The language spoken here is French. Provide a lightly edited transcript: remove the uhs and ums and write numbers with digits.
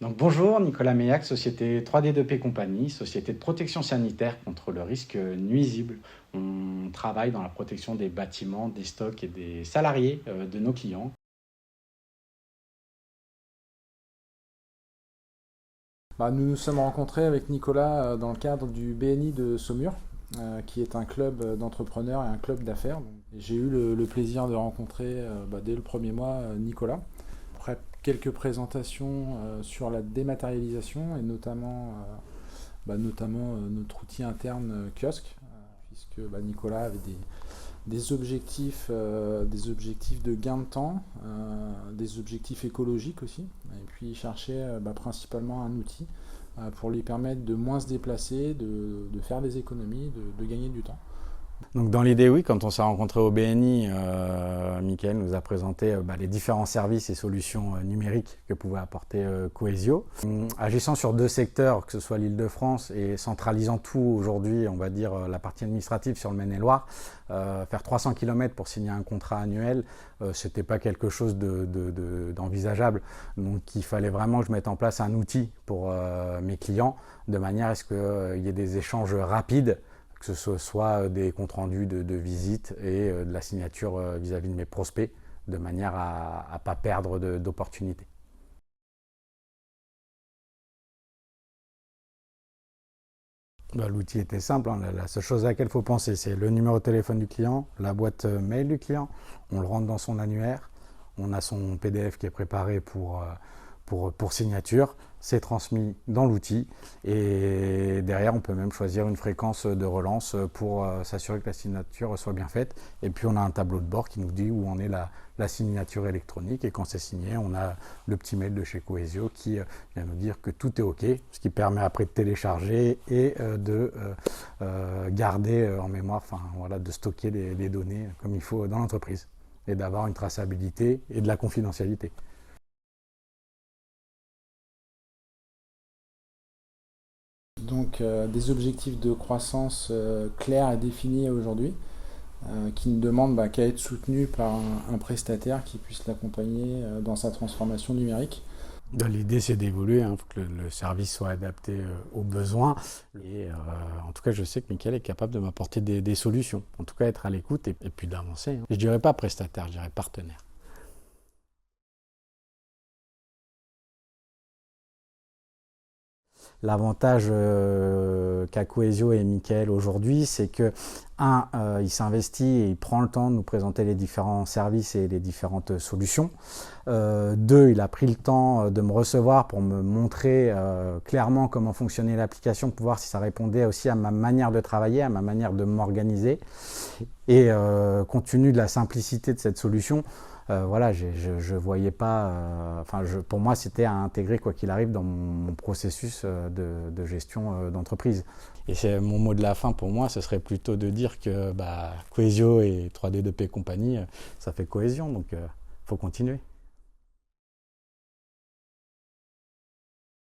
Donc bonjour, Nicolas Meillac, société 3D2P Compagnie, société de protection sanitaire contre le risque nuisible. On travaille dans la protection des bâtiments, des stocks et des salariés de nos clients. Nous nous sommes rencontrés avec Nicolas dans le cadre du BNI de Saumur, qui est un club d'entrepreneurs et un club d'affaires. J'ai eu le plaisir de rencontrer dès le premier mois Nicolas. Après quelques présentations sur la dématérialisation et notamment notre outil interne kiosque, puisque Nicolas avait des objectifs de gain de temps, des objectifs écologiques aussi, et puis il cherchait principalement un outil pour lui permettre de moins se déplacer, de faire des économies, de gagner du temps. Donc dans l'idée, oui, quand on s'est rencontrés au BNI, Mickaël nous a présenté les différents services et solutions numériques que pouvait apporter Cohesio. Agissant sur deux secteurs, que ce soit l'Île-de-France et centralisant tout aujourd'hui, on va dire la partie administrative sur le Maine-et-Loire, faire 300 km pour signer un contrat annuel, c'était pas quelque chose d'envisageable. Donc il fallait vraiment que je mette en place un outil pour mes clients, de manière à ce qu'il y ait des échanges rapides, que ce soit des comptes rendus de visite et de la signature vis-à-vis de mes prospects, de manière à ne pas perdre d'opportunités. L'outil était simple, hein. La seule chose à laquelle il faut penser, c'est le numéro de téléphone du client, la boîte mail du client, on le rentre dans son annuaire, on a son PDF qui est préparé pour signature, c'est transmis dans l'outil et derrière on peut même choisir une fréquence de relance pour s'assurer que la signature soit bien faite, et puis on a un tableau de bord qui nous dit où en est la signature électronique, et quand c'est signé on a le petit mail de chez Cohesio qui vient nous dire que tout est OK, ce qui permet après de télécharger et de garder en mémoire, de stocker les données comme il faut dans l'entreprise et d'avoir une traçabilité et de la confidentialité. Donc des objectifs de croissance clairs et définis aujourd'hui, qui ne demandent qu'à être soutenus par un prestataire qui puisse l'accompagner dans sa transformation numérique. L'idée, c'est d'évoluer, il faut que le service soit adapté aux besoins. Et en tout cas, je sais que Mickaël est capable de m'apporter des solutions. En tout cas, être à l'écoute et puis d'avancer. Je ne dirais pas prestataire, je dirais partenaire. L'avantage qu'a Cohesio et Mickaël aujourd'hui, c'est que, il s'investit et il prend le temps de nous présenter les différents services et les différentes solutions. 2, il a pris le temps de me recevoir pour me montrer clairement comment fonctionnait l'application, pour voir si ça répondait aussi à ma manière de travailler, à ma manière de m'organiser. Et compte tenu de la simplicité de cette solution, je voyais pas, pour moi c'était à intégrer quoi qu'il arrive dans mon processus de gestion d'entreprise. Et c'est mon mot de la fin pour moi, ce serait plutôt de dire que Cohesio et 3D2P Compagnie, ça fait cohésion, donc faut continuer.